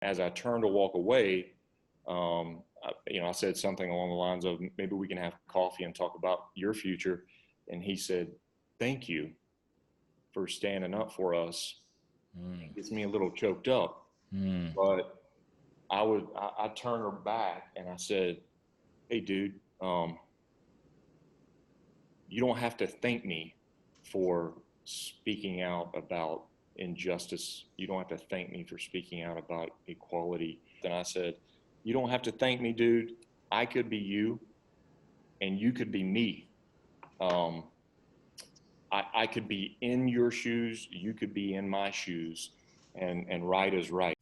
As I turned to walk away, I said something along the lines of, maybe we can have coffee and talk about your future. And he said, thank you for standing up for us. It gets me a little choked up. But I turned her back and I said, hey, dude, you don't have to thank me for speaking out about injustice. You don't have to thank me for speaking out about equality. Then I said, you don't have to thank me, dude. I could be you and you could be me. I could be in your shoes. You could be in my shoes, and right is right.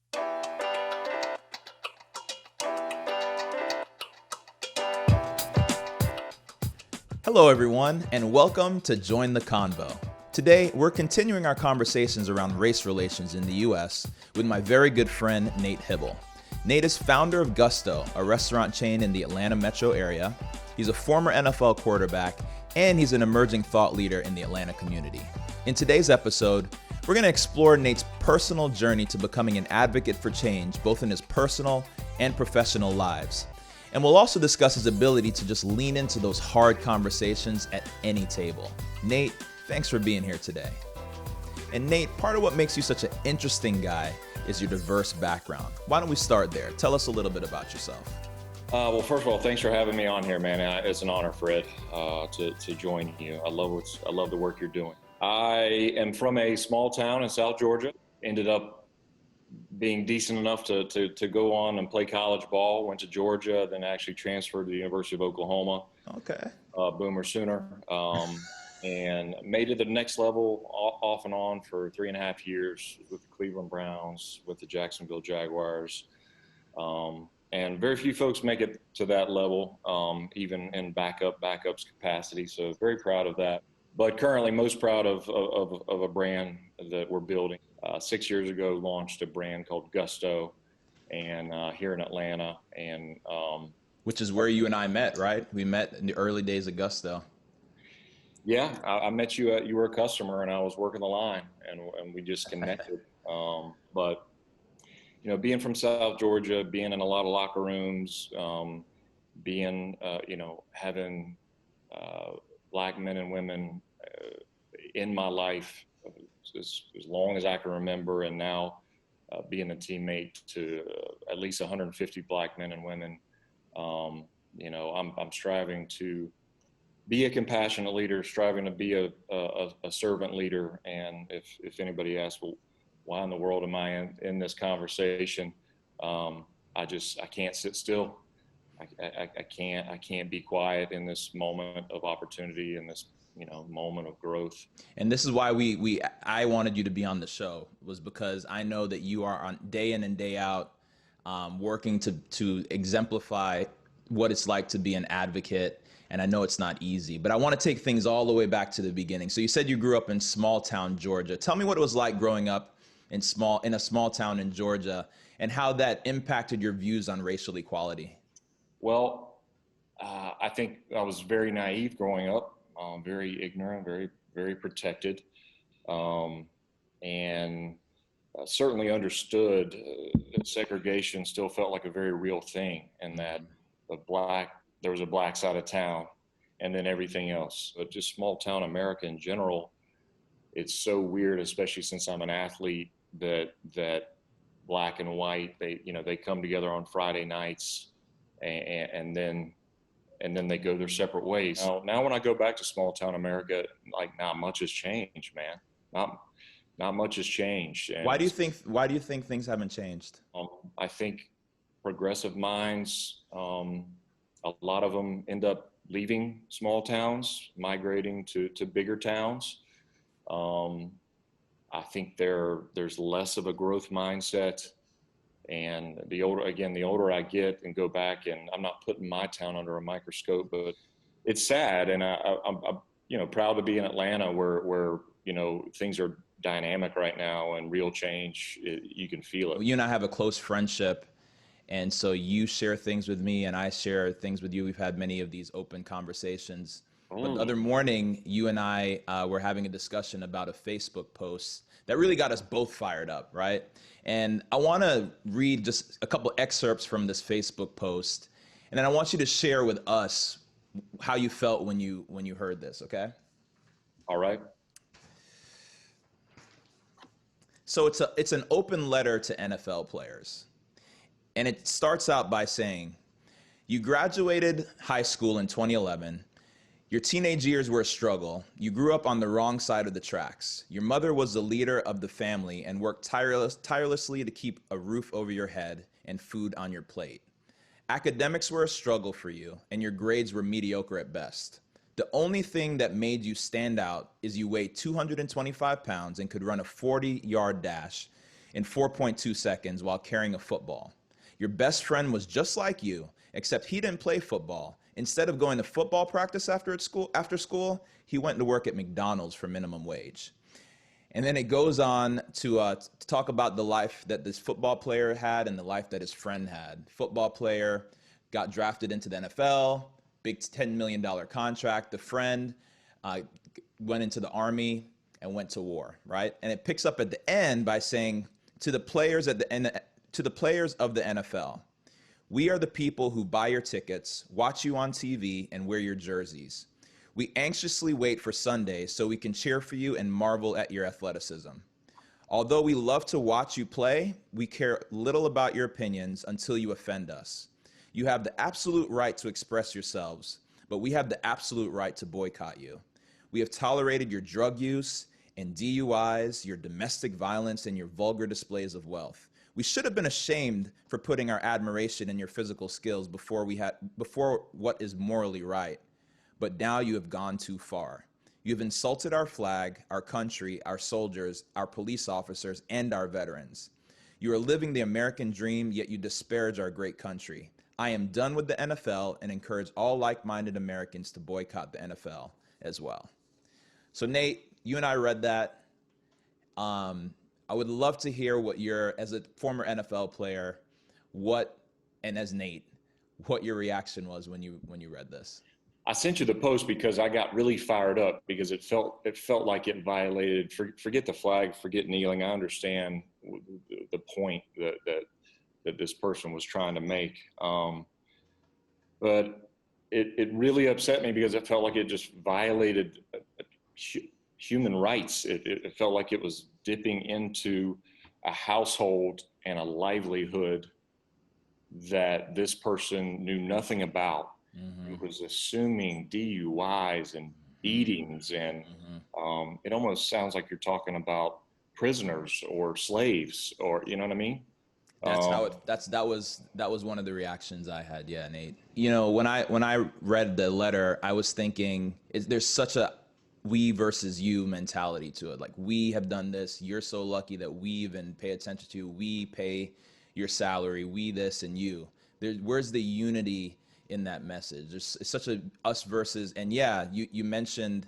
Hello, everyone, and welcome to Join the Convo. Today, we're continuing our conversations around race relations in the U.S. with my very good friend, Nate Hybl. Nate is founder of Gusto, a restaurant chain in the Atlanta metro area. He's a former NFL quarterback, and he's an emerging thought leader in the Atlanta community. In today's episode, we're going to explore Nate's personal journey to becoming an advocate for change, both in his personal and professional lives. And we'll also discuss his ability to just lean into those hard conversations at any table. Nate, thanks for being here today. And Nate, part of what makes you such an interesting guy is your diverse background. Why don't we start there? Tell us a little bit about yourself. Well, first of all, thanks for having me on here, man. It's an honor, Fred, to join you. I love the work you're doing. I am from a small town in South Georgia. Ended up being decent enough to go on and play college ball. Went to Georgia, then actually transferred to the University of Oklahoma. Okay. Boomer Sooner. And made it to the next level off and on for 3.5 years with the Cleveland Browns, with the Jacksonville Jaguars. And very few folks make it to that level, even in backups capacity. So very proud of that. But currently most proud of a brand that we're building. 6 years ago, launched a brand called Gusto, and here in Atlanta. And which is where you and I met, right? We met in the early days of Gusto. Yeah, I met you. You were a customer, and I was working the line, and we just connected. But being from South Georgia, being in a lot of locker rooms, having black men and women in my life as long as I can remember, and now being a teammate to at least 150 black men and women. I'm striving to be a compassionate leader, striving to be a servant leader. And if anybody asks, well, why in the world am I in this conversation? I can't sit still. I can't be quiet in this moment of opportunity, in this moment of growth. And this is why I wanted you to be on the show, was because I know that you are on day in and day out working to exemplify what it's like to be an advocate. And I know it's not easy, but I want to take things all the way back to the beginning. So you said you grew up in small town Georgia. Tell me what it was like growing up in a small town in Georgia, and how that impacted your views on racial equality. Well, I think I was very naive growing up, very ignorant, very, very protected, and certainly understood that segregation still felt like a very real thing, and that there was a black side of town, and then everything else. But just small town America in general, it's so weird, especially since I'm an athlete, that black and white, they come together on Friday nights, and then they go their separate ways. Now when I go back to small town America, like, not much has changed, man. Not much has changed. And why do you think things haven't changed? I think progressive minds, a lot of them end up leaving small towns, migrating to bigger towns. I think there's less of a growth mindset. And the older I get and go back, and I'm not putting my town under a microscope, but it's sad. And I'm proud to be in Atlanta where things are dynamic right now, and real change, you can feel it. You and I have a close friendship. And so you share things with me and I share things with you. We've had many of these open conversations. But the other morning, you and I were having a discussion about a Facebook post that really got us both fired up, right? And I want to read just a couple excerpts from this Facebook post, and then I want you to share with us how you felt when you heard this, okay? All right. So it's an open letter to NFL players. And it starts out by saying, you graduated high school in 2011. Your teenage years were a struggle. You grew up on the wrong side of the tracks. Your mother was the leader of the family and worked tirelessly to keep a roof over your head and food on your plate. Academics were a struggle for you, and your grades were mediocre at best. The only thing that made you stand out is you weighed 225 pounds and could run a 40-yard dash in 4.2 seconds while carrying a football. Your best friend was just like you, except he didn't play football. Instead of going to football practice after school, he went to work at McDonald's for minimum wage. And then it goes on to talk about the life that this football player had and the life that his friend had. Football player got drafted into the NFL, big $10 million contract. The friend went into the army and went to war, right? And it picks up at the end by saying to the players of the NFL, we are the people who buy your tickets, watch you on TV, and wear your jerseys. We anxiously wait for Sunday so we can cheer for you and marvel at your athleticism. Although we love to watch you play, we care little about your opinions until you offend us. You have the absolute right to express yourselves, but we have the absolute right to boycott you. We have tolerated your drug use and DUIs, your domestic violence, and your vulgar displays of wealth. We should have been ashamed for putting our admiration in your physical skills before what is morally right. But now you have gone too far. You have insulted our flag, our country, our soldiers, our police officers, and our veterans. You are living the American dream, yet you disparage our great country. I am done with the NFL and encourage all like-minded Americans to boycott the NFL as well. So Nate, you and I read that. I would love to hear what as a former NFL player, and as Nate, what your reaction was when you read this. I sent you the post because I got really fired up because it felt like it violated. Forget the flag, forget kneeling. I understand the point that this person was trying to make, but it really upset me because it felt like it just violated human rights. It felt like it was dipping into a household and a livelihood that this person knew nothing about. Mm-hmm. It was assuming DUIs and beatings, and it almost sounds like you're talking about prisoners or slaves, or you know what I mean. That was one of the reactions I had. Yeah, Nate. You know, when I read the letter, I was thinking, there's such a we versus you mentality to it. Like, we have done this. You're so lucky that we even pay attention to you. We pay your salary. We this and you. Where's the unity in that message? It's such a us versus. And yeah, you mentioned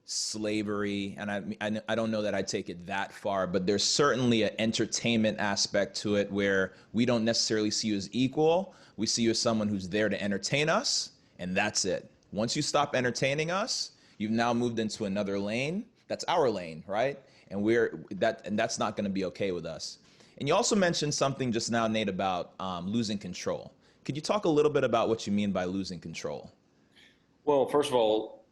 slavery, and I don't know that I take it that far, but there's certainly an entertainment aspect to it where we don't necessarily see you as equal. We see you as someone who's there to entertain us, and that's it. Once you stop entertaining us, you've now moved into another lane. That's our lane, right? And that's not going to be okay with us. And you also mentioned something just now, Nate, about losing control. Could you talk a little bit about what you mean by losing control? Well, first of all,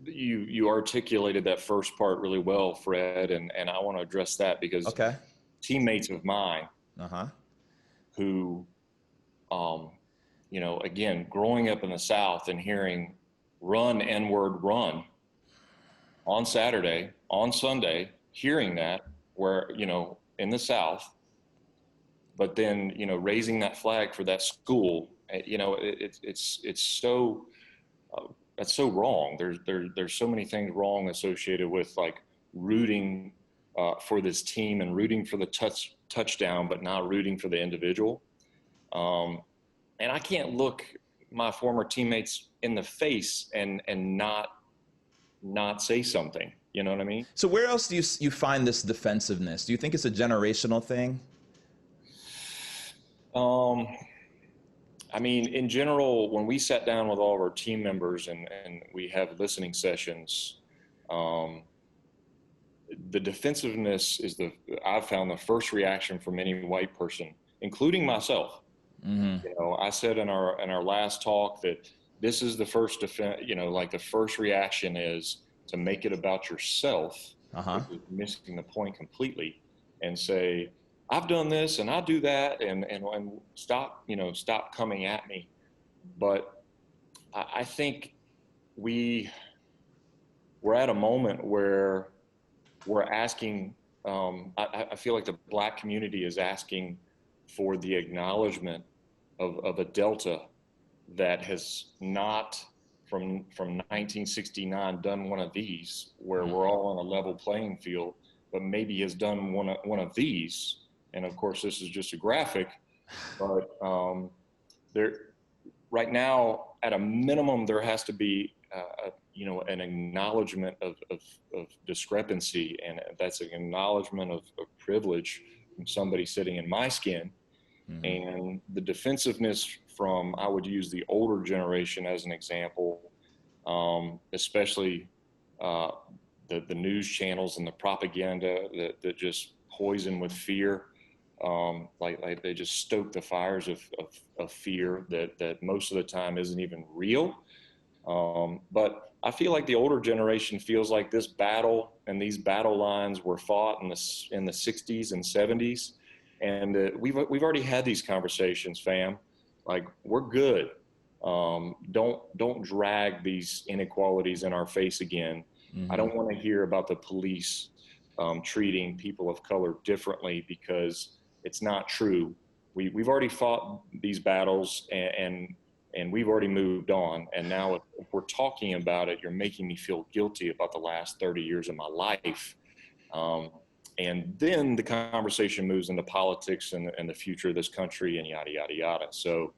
you articulated that first part really well, Fred, and I want to address that because teammates of mine who, again, growing up in the South and hearing run, N-word, run on Saturday, on Sunday, hearing that where, in the South, but then, raising that flag for that school, it's so, that's so wrong. There's so many things wrong associated with like rooting for this team and rooting for the touchdown, but not rooting for the individual. And I can't look my former teammates in the face and not say something. You know what I mean? So where else do you find this defensiveness? Do you think it's a generational thing? I mean, in general, when we sat down with all of our team members and we have listening sessions, the defensiveness is I've found the first reaction from any white person, including myself. You know, I said in our last talk that this is the first defense, you know, like the first reaction is to make it about yourself, which is missing the point completely, and say, I've done this and I'll do that, and stop, you know, stop coming at me. But I think we're at a moment where we're asking, I feel like the Black community is asking for the acknowledgement of a Delta that has not, from 1969, done one of these, where we're all on a level playing field, but maybe has done one of these. And of course, this is just a graphic, but there, right now, at a minimum, there has to be you know, an acknowledgement of discrepancy, and that's an acknowledgement of privilege from somebody sitting in my skin. And the defensiveness from, I would use the older generation as an example, especially the news channels and the propaganda that just poison with fear. Like they just stoke the fires of fear that most of the time isn't even real. But I feel like the older generation feels like this battle and these battle lines were fought in the 60s and 70s. And we've already had these conversations, fam. Like, we're good. Don't drag these inequalities in our face again. I don't want to hear about the police treating people of color differently, because it's not true. We've already fought these battles, and we've already moved on. And now if we're talking about it, you're making me feel guilty about the last 30 years of my life. And then the conversation moves into politics and the future of this country and yada, yada, yada. So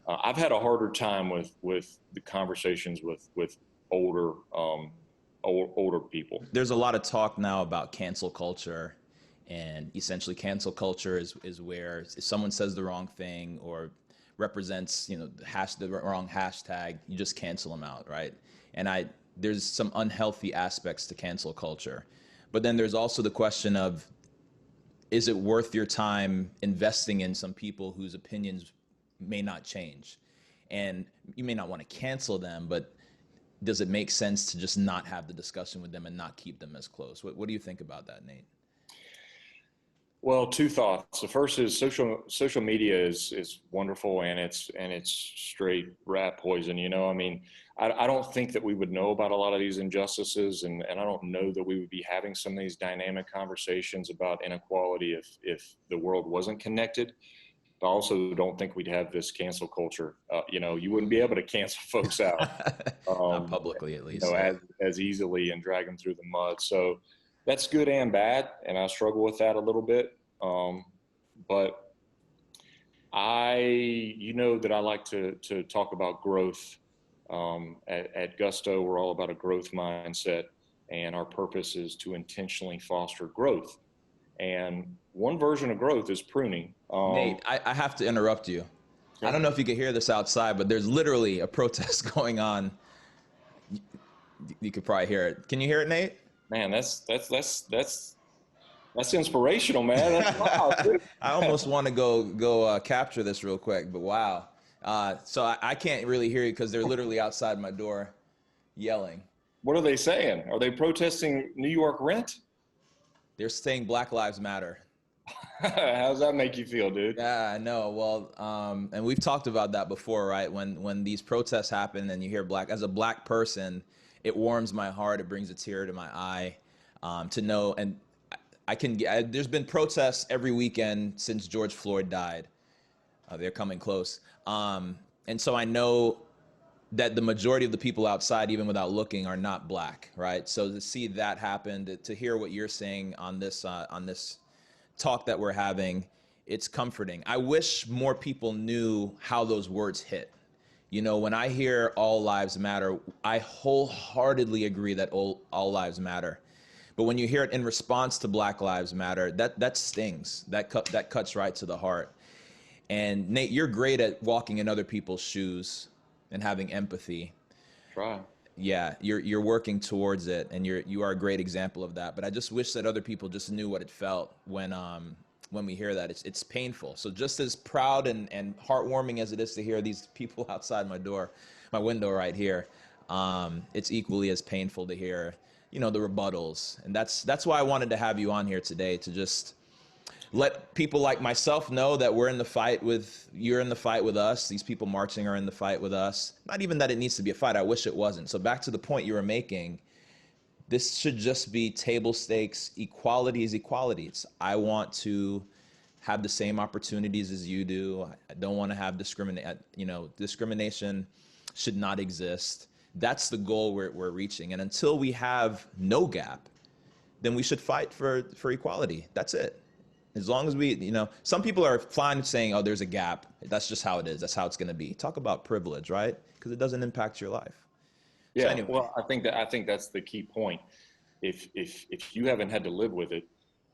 I've had a harder time with the conversations with older people. There's a lot of talk now about cancel culture, and essentially cancel culture is where if someone says the wrong thing or represents, you know, the wrong hashtag, you just cancel them out, right? And there's some unhealthy aspects to cancel culture. But then there's also the question of, is it worth your time investing in some people whose opinions may not change? And you may not want to cancel them, but does it make sense to just not have the discussion with them and not keep them as close? What do you think about that, Nate? Well, two thoughts. The first is social media is wonderful, and it's straight rat poison. You know, I mean, I don't think that we would know about a lot of these injustices, and I don't know that we would be having some of these dynamic conversations about inequality if the world wasn't connected. I also don't think we'd have this cancel culture. You know, you wouldn't be able to cancel folks out, not publicly at least, you know, as easily, and drag them through the mud. So that's good and bad, and I struggle with that a little bit. But you know that I like to talk about growth. At Gusto, we're all about a growth mindset, and our purpose is to intentionally foster growth. And one version of growth is pruning. Nate, I have to interrupt you. Okay. I don't know if you can hear this outside, but there's literally a protest going on. You could probably hear it. Can you hear it, Nate? Man, that's inspirational, man. That's wow, dude. I almost want to go capture this real quick, but wow. So I can't really hear you because they're literally outside my door yelling. What are they saying? Are they protesting New York rent? They're saying Black Lives Matter. How does that make you feel, dude? Yeah, I know. Well, and we've talked about that before, right? When these protests happen and you hear as a black person, it warms my heart. It brings a tear to my eye to know. And there's been protests every weekend since George Floyd died. They're coming close. And so I know that the majority of the people outside, even without looking, are not black, right? So to see that happen, to hear what you're saying on this talk that we're having, it's comforting. I wish more people knew how those words hit. You know, when I hear all lives matter, I wholeheartedly agree that all lives matter. But when you hear it in response to Black Lives Matter, that stings. That cuts right to the heart. And Nate, you're great at walking in other people's shoes and having empathy. Try. Yeah, you're working towards it, and you are a great example of that. But I just wish that other people just knew what it felt when we hear that. It's painful. So just as proud and heartwarming as it is to hear these people outside my window right here, it's equally as painful to hear, the rebuttals. And that's why I wanted to have you on here today, to just let people like myself know that you're in the fight with us. These people marching are in the fight with us. Not even that it needs to be a fight. I wish it wasn't. So back to the point you were making, this should just be table stakes. Equality is equality. I want to have the same opportunities as you do. I don't want to have discrimination should not exist. That's the goal we're reaching. And until we have no gap, then we should fight for equality. That's it. As long as some people are fine saying, oh, there's a gap. That's just how it is. That's how it's going to be. Talk about privilege, right? Because it doesn't impact your life. So Yeah, anyway. well, I think that's the key point. If you haven't had to live with it,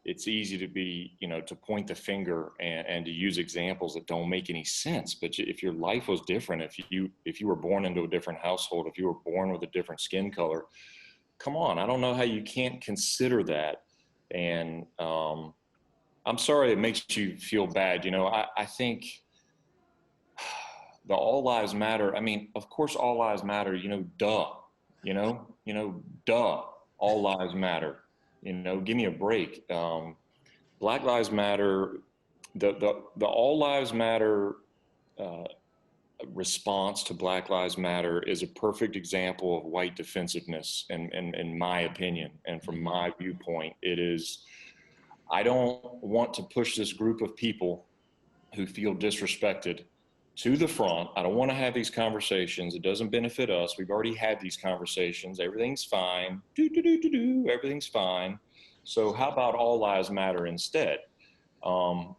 it's easy to be, to point the finger and to use examples that don't make any sense. But if your life was different, if you were born into a different household, if you were born with a different skin color, come on, I don't know how you can't consider that. And I'm sorry it makes you feel bad. I think the all lives matter. I mean, of course, all lives matter. Duh. Duh. All lives matter. Give me a break. Black Lives Matter. The All Lives Matter response to Black Lives Matter is a perfect example of white defensiveness, in my opinion, and from my viewpoint, it is. I don't want to push this group of people who feel disrespected to the front. I don't want to have these conversations. It doesn't benefit us. We've already had these conversations. Everything's fine. Everything's fine. So how about all lives matter instead? And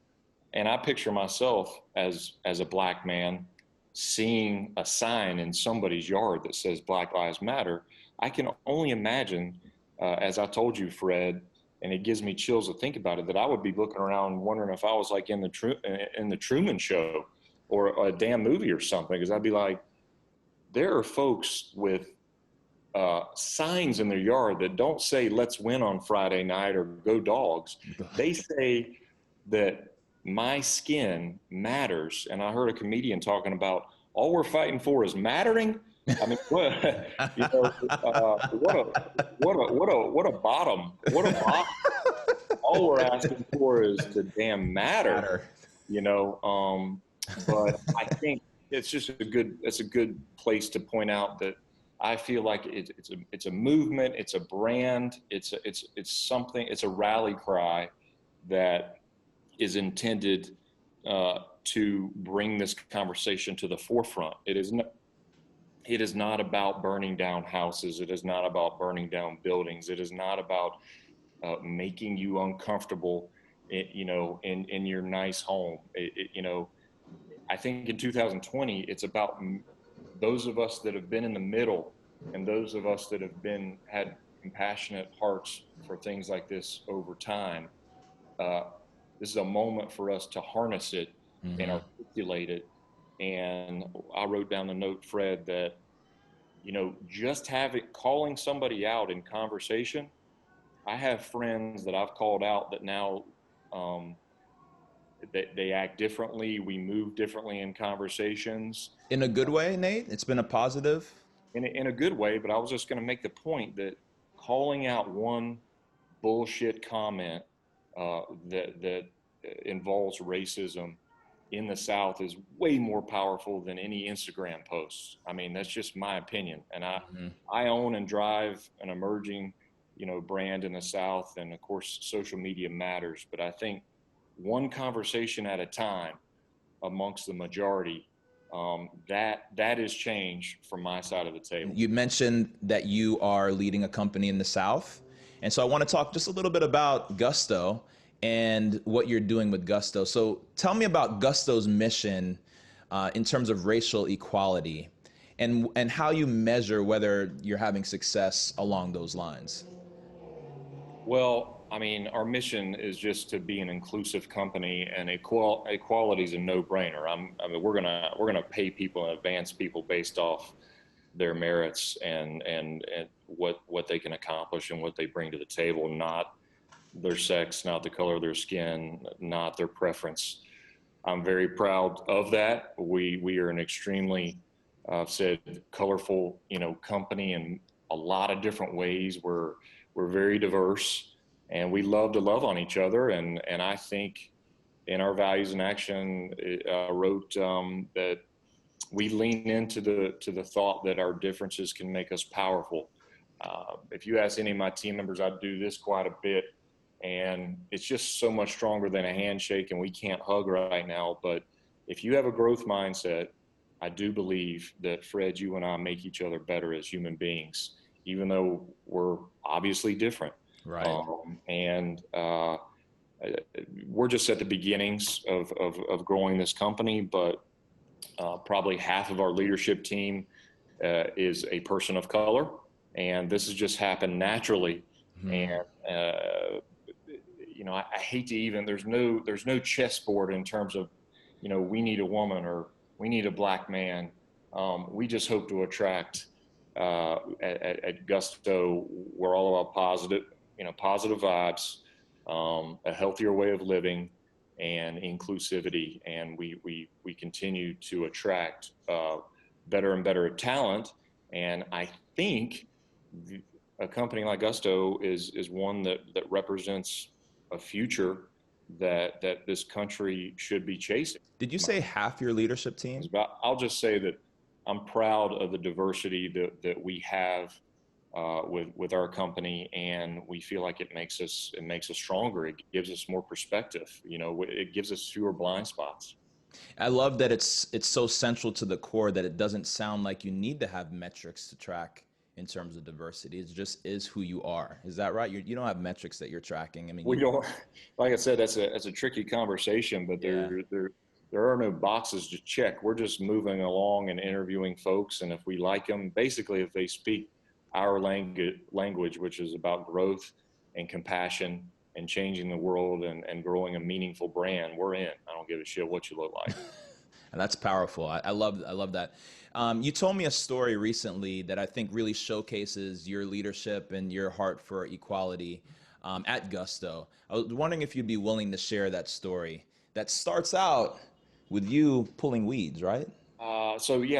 I picture myself as a black man seeing a sign in somebody's yard that says Black Lives Matter. I can only imagine, as I told you, Fred, and it gives me chills to think about it, that I would be looking around wondering if I was like in the Truman Show or a damn movie or something, because I'd be like, there are folks with signs in their yard that don't say let's win on Friday night or go dogs. They say that my skin matters. And I heard a comedian talking about all we're fighting for is mattering. I mean, what a bottom. All we're asking for is to damn matter. But I think it's a good place to point out that I feel like it's a movement, it's a brand, it's something, it's a rally cry that is intended to bring this conversation to the forefront. It is not about burning down houses. It is not about burning down buildings. It is not about making you uncomfortable, in your nice home. I think in 2020, it's about those of us that have been in the middle and those of us that have had compassionate hearts for things like this over time. This is a moment for us to harness it and articulate it. And I wrote down the note, Fred, that, just calling somebody out in conversation. I have friends that I've called out that now they act differently. We move differently in conversations. In a good way, Nate? It's been a positive? In a good way, but I was just going to make the point that calling out one bullshit comment that involves racism in the South is way more powerful than any Instagram posts. I mean, that's just my opinion. And I own and drive an emerging, brand in the South. And of course, social media matters. But I think one conversation at a time amongst the majority, that is change from my side of the table. You mentioned that you are leading a company in the South. And so I want to talk just a little bit about Gusto and what you're doing with Gusto. So tell me about Gusto's mission in terms of racial equality and how you measure whether you're having success along those lines. Well, I mean, our mission is just to be an inclusive company, and equality is a no-brainer. I mean, we're gonna pay people and advance people based off their merits and what they can accomplish and what they bring to the table, not their sex, not the color of their skin, not their preference. I'm very proud of that. We are an extremely said colorful, company in a lot of different ways. We're very diverse, and we love to love on each other. And I think in our values and action, wrote that we lean into the thought that our differences can make us powerful. If you ask any of my team members, I do this quite a bit, and it's just so much stronger than a handshake. And we can't hug right now, but if you have a growth mindset, I do believe that Fred, you and I make each other better as human beings, even though we're obviously different. Right. And we're just at the beginnings of growing this company, but probably half of our leadership team is a person of color, and this has just happened naturally. And I hate to even there's no chessboard in terms of we need a woman or we need a black man. We just hope to attract at Gusto. We're all about positive vibes, a healthier way of living, and inclusivity. And we continue to attract better and better talent. And I think a company like Gusto is one that represents a future that this country should be chasing. Did you say half your leadership team? I'll just say that I'm proud of the diversity that we have with our company, and we feel like it makes us stronger. It gives us more perspective. It gives us fewer blind spots. I love that it's so central to the core that it doesn't sound like you need to have metrics to track in terms of diversity. It just is who you are. Is that right? You don't have metrics that you're tracking. I mean, we don't. Like I said, that's a tricky conversation, but there are no boxes to check. We're just moving along and interviewing folks, and if we like them, basically, if they speak our language, which is about growth and compassion and changing the world and growing a meaningful brand, we're in. I don't give a shit what you look like. And that's powerful. I love that. You told me a story recently that I think really showcases your leadership and your heart for equality at Gusto. I was wondering if you'd be willing to share that story that starts out with you pulling weeds, right?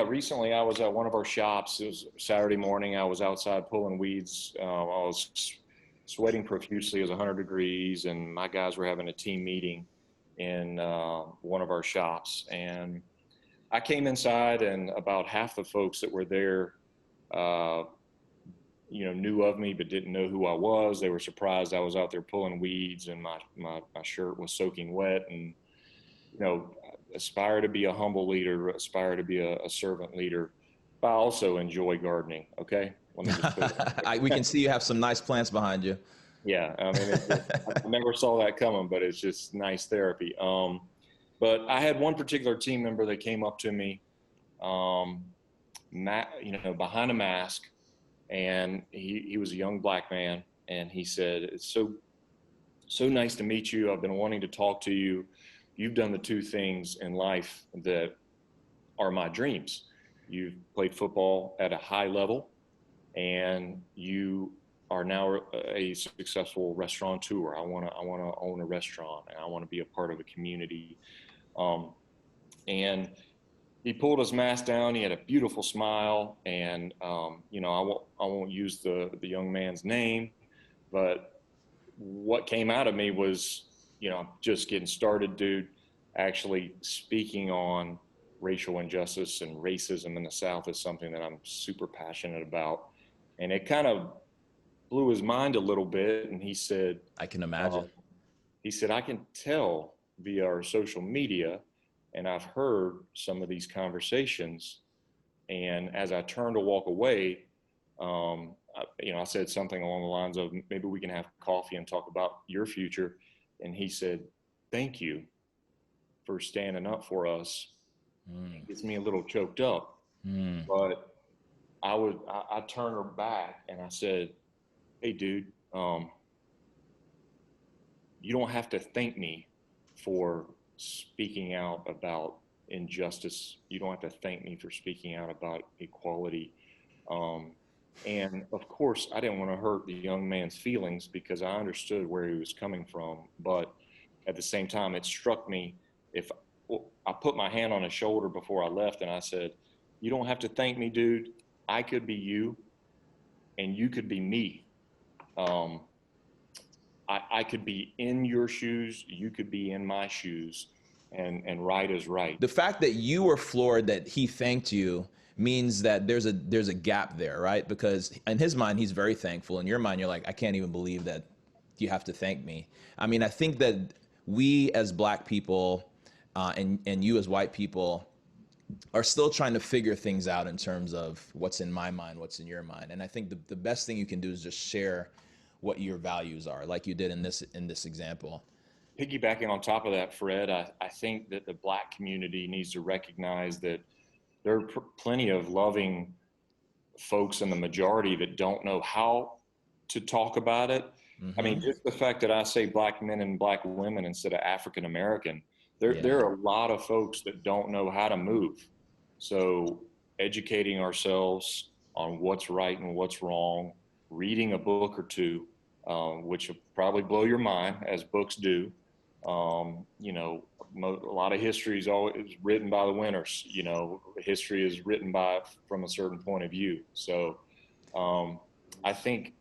Recently I was at one of our shops. It was Saturday morning. I was outside pulling weeds. I was sweating profusely. It was 100 degrees, and my guys were having a team meeting in one of our shops. And I came inside, and about half the folks that were there, knew of me but didn't know who I was. They were surprised I was out there pulling weeds, and my shirt was soaking wet. And aspire to be a humble leader, aspire to be a servant leader, but I also enjoy gardening. Okay, let me just put it we can see you have some nice plants behind you. Yeah, I mean, I never saw that coming, but it's just nice therapy. But I had one particular team member that came up to me, behind a mask, and he was a young black man, and he said, "It's so nice to meet you. I've been wanting to talk to you. You've done the two things in life that are my dreams. You've played football at a high level, and you are now a successful restaurateur. I want to own a restaurant, and I want to be a part of a community." And he pulled his mask down. He had a beautiful smile, and I won't use the young man's name, but what came out of me was, just getting started, dude. Actually speaking on racial injustice and racism in the South is something that I'm super passionate about. And it kind of blew his mind a little bit. And he said, I can imagine. I can tell via our social media, and I've heard some of these conversations. And as I turned to walk away, I said something along the lines of, maybe we can have coffee and talk about your future. And he said, "Thank you for standing up for us." It gets me a little choked up, but I turned her back and I said, "Hey, dude, you don't have to thank me for speaking out about injustice. You don't have to thank me for speaking out about equality. And of course, I didn't want to hurt the young man's feelings because I understood where he was coming from. But at the same time, it struck me, if I put my hand on his shoulder before I left and I said, "You don't have to thank me, dude. I could be you and you could be me. Um, I could be in your shoes, you could be in my shoes, and right is right." The fact that you were floored that he thanked you means that there's a gap there, right? Because in his mind, he's very thankful. In your mind, you're like, I can't even believe that you have to thank me. I mean, I think that we as black people and you as white people are still trying to figure things out in terms of what's in my mind, what's in your mind. And I think the best thing you can do is just share what your values are, like you did in this example. Piggybacking on top of that, Fred, I think that the black community needs to recognize that there are plenty of loving folks in the majority that don't know how to talk about it. I mean, Mm-hmm. just the fact that I say black men and black women instead of African American, there Yeah. are a lot of folks that don't know how to move. So educating ourselves on what's right and what's wrong, reading a book or two, which will probably blow your mind as books do. You know, a lot of history is always written by the winners. You know, history is written by from a certain point of view. So um, I think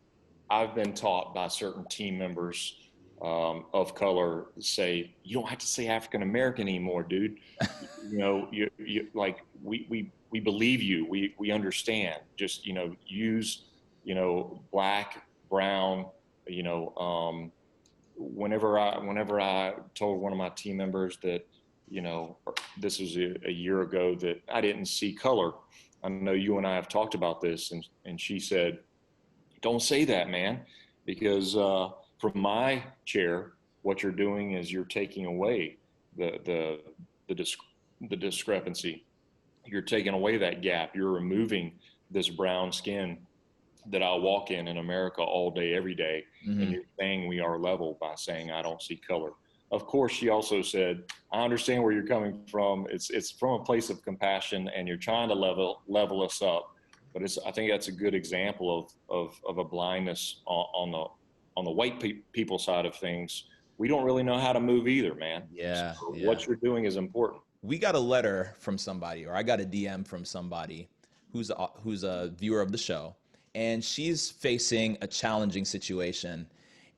I've been taught by certain team members of color say, you don't have to say African American anymore, dude. You know, you like we believe you. We understand. Just use black, brown. You know, whenever I told one of my team members that this was a year ago that I didn't see color. I know you and I have talked about this, and she said, "Don't say that, man, because from my chair, what you're doing is you're taking away the the discrepancy. You're taking away that gap. You're removing this brown skin that I walk in America all day, every day, and Mm-hmm. you're saying we are level by saying I don't see color." Of course, she also said, "I understand where you're coming from. It's from a place of compassion, and you're trying to level us up." But I think that's a good example of a blindness on the white people side of things. We don't really know how to move either, man. So Yeah, yeah. what you're doing is important. We got a letter from somebody, or I got a DM from somebody who's a viewer of the show, and she's facing a challenging situation,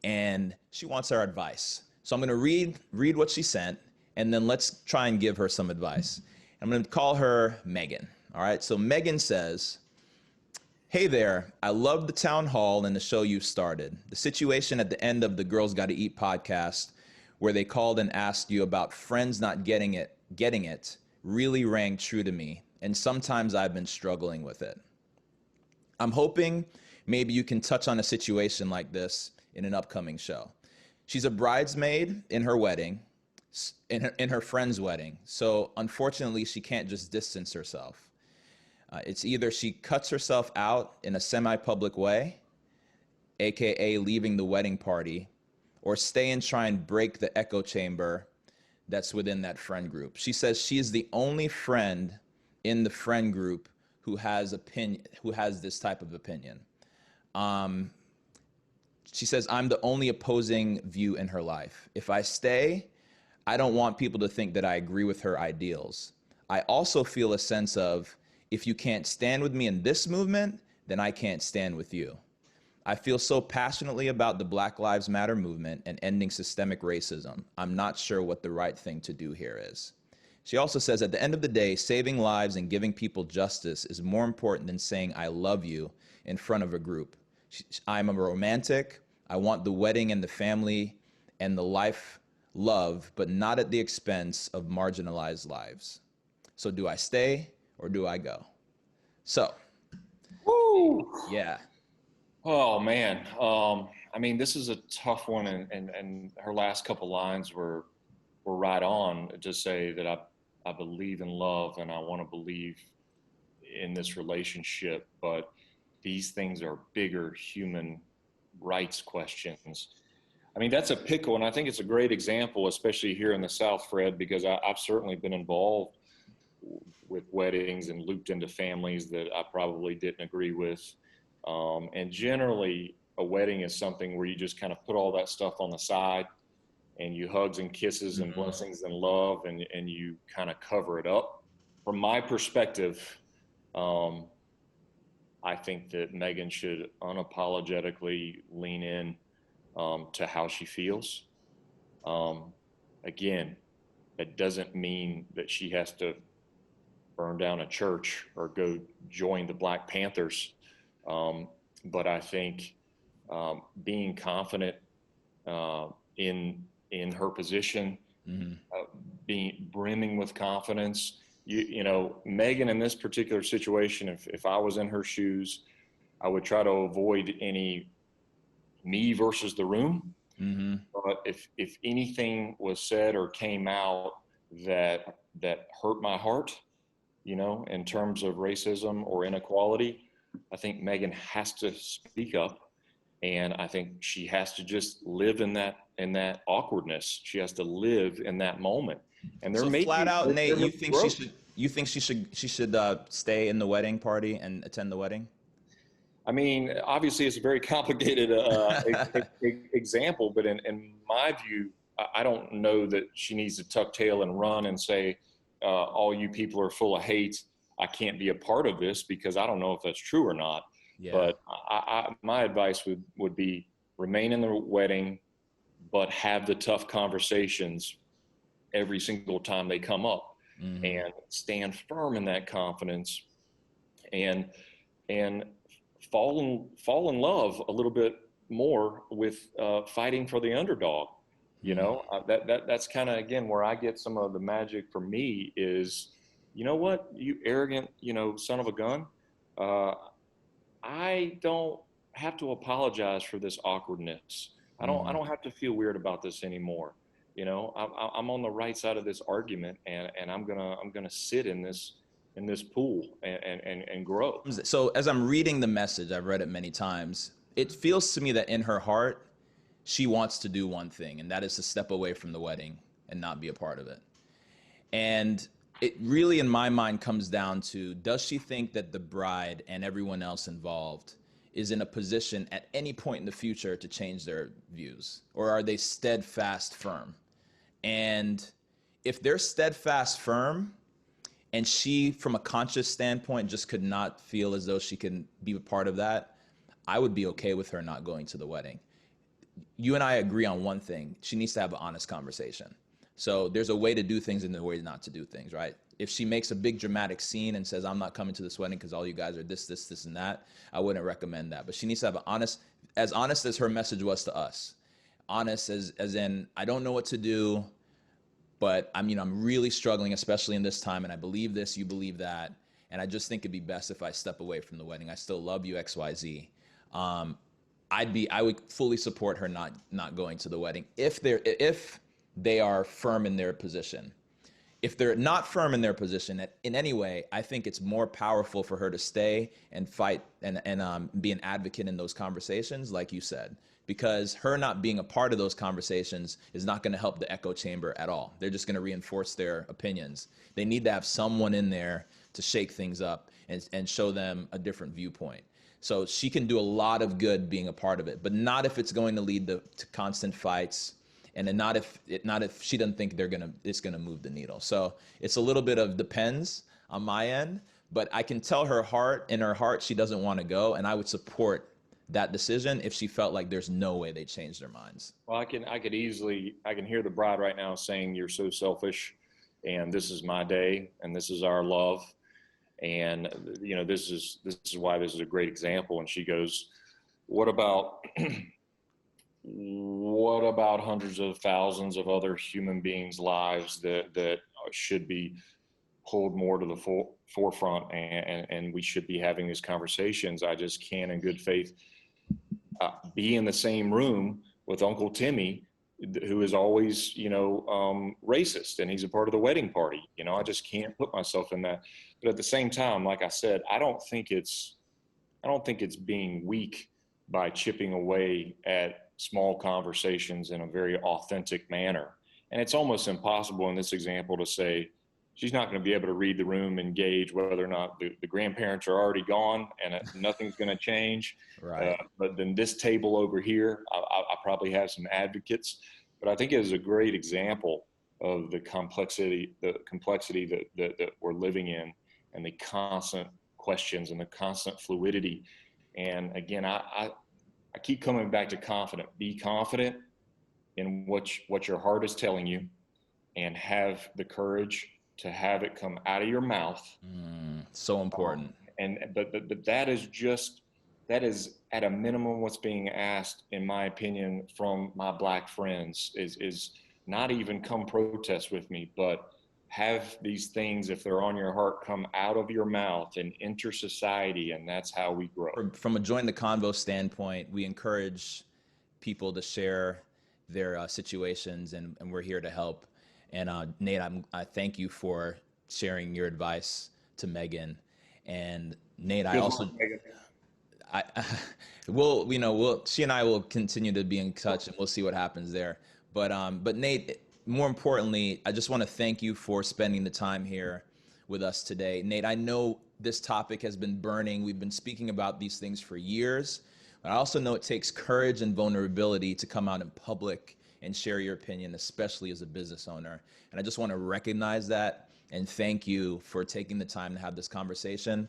and she wants our advice. So I'm going to read what she sent, and then let's try and give her some advice. I'm going to call her Megan. All right. So Megan says, "Hey there, I love the town hall and the show you started. The situation at the end of the Girls Gotta Eat podcast, where they called and asked you about friends not getting it, really rang true to me, and sometimes I've been struggling with it. I'm hoping maybe you can touch on a situation like this in an upcoming show. She's a bridesmaid in her wedding, in her friend's wedding, so unfortunately she can't just distance herself. It's either she cuts herself out in a semi-public way, aka leaving the wedding party, or stay and try and break the echo chamber that's within that friend group. She says she is the only friend in the friend group who has this type of opinion. Um, she says, I'm the only opposing view in her life. If I stay, I don't want people to think that I agree with her ideals. I also feel a sense of, if you can't stand with me in this movement, then I can't stand with you. I feel so passionately about the Black Lives Matter movement and ending systemic racism. I'm not sure what the right thing to do here is." She also says, at the end of the day, saving lives and giving people justice is more important than saying I love you in front of a group. I'm a romantic. I want the wedding and the family and the life love, but not at the expense of marginalized lives. So do I stay or do I go? So, Woo! yeah. Oh man, I mean, this is a tough one, and her last couple lines were right on to say that I believe in love and I want to believe in this relationship, but these things are bigger human rights questions. I mean, that's a pickle, and I think it's a great example, especially here in the South, Fred, because I've certainly been involved with weddings and looped into families that I probably didn't agree with. And generally, a wedding is something where you just kind of put all that stuff on the side and you hugs and kisses and Mm-hmm. blessings and love, and you kind of cover it up. From my perspective, um, I think that Megan should unapologetically lean in to how she feels. Um, Again, it doesn't mean that she has to burn down a church or go join the Black Panthers. Um, but I think being confident uh, in her position, Mm-hmm. being brimming with confidence. You know, Megan in this particular situation, if I was in her shoes, I would try to avoid any me versus the room. Mm-hmm. But if anything was said or came out that hurt my heart, you know, in terms of racism or inequality, I think Megan has to speak up, and I think she has to just live in that awkwardness. She has to live in that moment, and So flat out, Nate, there may you be think growth. she should stay in the wedding party and attend the wedding? I mean, obviously, it's a very complicated example, but in my view, I don't know that she needs to tuck tail and run and say, all you people are full of hate. I can't be a part of this, because I don't know if that's true or not. Yeah. But my advice would be remain in the wedding, but have the tough conversations every single time they come up, Mm-hmm. and stand firm in that confidence, and and fall in love a little bit more with fighting for the underdog. You Mm-hmm. know, that's kind of again where I get some of the magic for me is, you know what, you arrogant, you know, son of a gun. Uh, I don't have to apologize for this awkwardness. I Mm-hmm. don't have to feel weird about this anymore. You know, I'm on the right side of this argument, and I'm gonna sit in this pool and grow. So as I'm reading the message, I've read it many times. It feels to me that in her heart, she wants to do one thing, and that is to step away from the wedding and not be a part of it. And it really, in my mind, comes down to, does she think that the bride and everyone else involved is in a position at any point in the future to change their views? Or are they steadfast firm? And if they're steadfast firm, and she, from a conscious standpoint, just could not feel as though she can be a part of that, I would be okay with her not going to the wedding. You and I agree on one thing. She needs to have an honest conversation. So there's a way to do things and a way not to do things, right? If she makes a big dramatic scene and says, I'm not coming to this wedding because all you guys are this, and that, I wouldn't recommend that. But she needs to have an honest as her message was to us. Honest as in, I don't know what to do, but I'm really struggling, especially in this time, and I believe this, you believe that, and I just think it'd be best if I step away from the wedding. I still love you, XYZ. I would fully support her not going to the wedding if they are firm in their position. If they're not firm in their position in any way, I think it's more powerful for her to stay and fight and be an advocate in those conversations, like you said, because her not being a part of those conversations is not going to help the echo chamber at all. They're just going to reinforce their opinions. They need to have someone in there to shake things up and show them a different viewpoint. So she can do a lot of good being a part of it, but not if it's going to lead to constant fights, and then not if she doesn't think it's gonna move the needle. So it's a little bit of depends on my end, but I can tell in her heart she doesn't want to go, and I would support that decision if she felt like there's no way they changed their minds. Well, I can hear the bride right now saying, "You're so selfish, and this is my day, and this is our love, and you know this is why this is a great example." And she goes, "What about what about hundreds of thousands of other human beings' lives that should be pulled more to the forefront, and we should be having these conversations? I just can't, in good faith, be in the same room with Uncle Timmy, who is always, you know, racist, and he's a part of the wedding party. You know, I just can't put myself in that. But at the same time, like I said, I don't think it's being weak by chipping away at small conversations in a very authentic manner. And it's almost impossible in this example to say, she's not going to be able to read the room and gauge whether or not the grandparents are already gone and nothing's going to change. Right. But then this table over here, I probably have some advocates, but I think it is a great example of the complexity that we're living in, and the constant questions and the constant fluidity. And again, I keep coming back to confident. Be confident in what your heart is telling you, and have the courage to have it come out of your mouth. So important. But that is at a minimum what's being asked, in my opinion, from my Black friends, is not even come protest with me, but have these things, if they're on your heart, come out of your mouth and enter society, and that's how we grow. From a Join the Convo standpoint, we encourage people to share their situations, and we're here to help. And Nate, I thank you for sharing your advice to Megan. And Nate, I also, she and I will continue to be in touch, and we'll see what happens there. But Nate, more importantly, I just want to thank you for spending the time here with us today. Nate, I know this topic has been burning. We've been speaking about these things for years, but I also know it takes courage and vulnerability to come out in public and share your opinion, especially as a business owner. And I just want to recognize that and thank you for taking the time to have this conversation.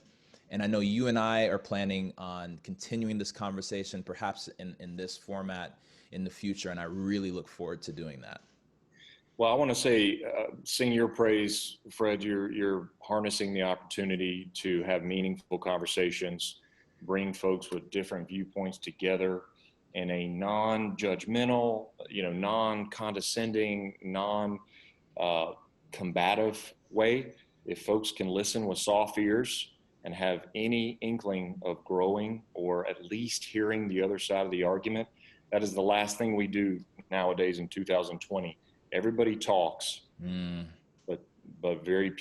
And I know you and I are planning on continuing this conversation, perhaps in this format in the future, and I really look forward to doing that. Well, I want to say, sing your praise, Fred. You're harnessing the opportunity to have meaningful conversations, bring folks with different viewpoints together in a non-judgmental, non-condescending, non-combative way. If folks can listen with soft ears and have any inkling of growing, or at least hearing the other side of the argument, that is the last thing we do nowadays in 2020. Everybody talks, but very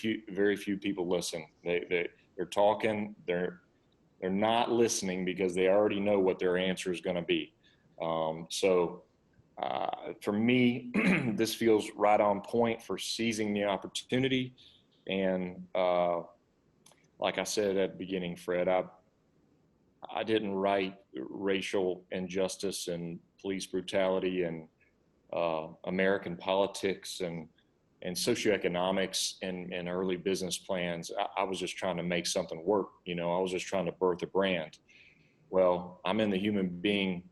few people listen. They're talking. They're not listening because they already know what their answer is going to be. So for me, this feels right on point for seizing the opportunity. And like I said at the beginning, Fred, I didn't write racial injustice and police brutality and American politics and socioeconomics and early business plans. I was just trying to make something work. I was just trying to birth a brand. Well, I'm in the human being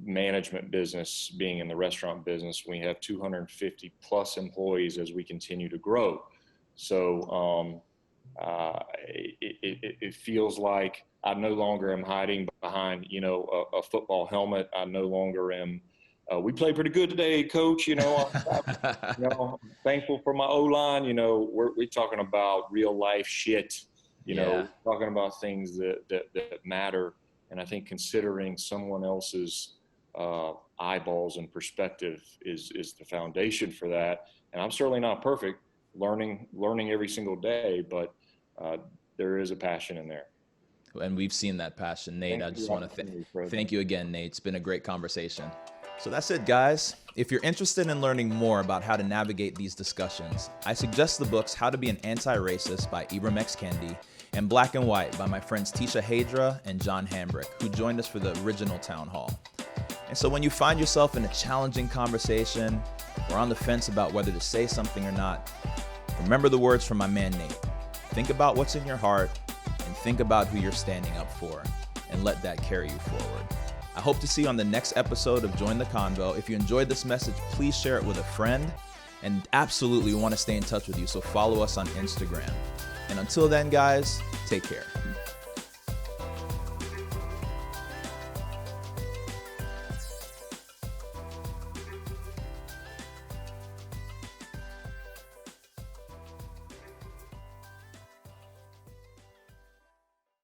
management business, being in the restaurant business. We have 250 plus employees as we continue to grow. So it feels like I no longer am hiding behind, a football helmet. I no longer am. We played pretty good today, Coach. I'm thankful for my O-line. We're talking about real life shit. Talking about things that matter. And I think considering someone else's eyeballs and perspective is the foundation for that. And I'm certainly not perfect, learning every single day, but there is a passion in there. And we've seen that passion, Nate. I just want to thank you again, Nate. It's been a great conversation. So that's it, guys. If you're interested in learning more about how to navigate these discussions, I suggest the books How to Be an Anti-Racist by Ibram X. Kendi and Black and White by my friends Tisha Hadra and John Hambrick, who joined us for the original town hall. And so when you find yourself in a challenging conversation or on the fence about whether to say something or not, remember the words from my man Nate. Think about what's in your heart and think about who you're standing up for, and let that carry you forward. I hope to see you on the next episode of Join the Convo. If you enjoyed this message, please share it with a friend, and absolutely want to stay in touch with you, so follow us on Instagram. And until then, guys, take care.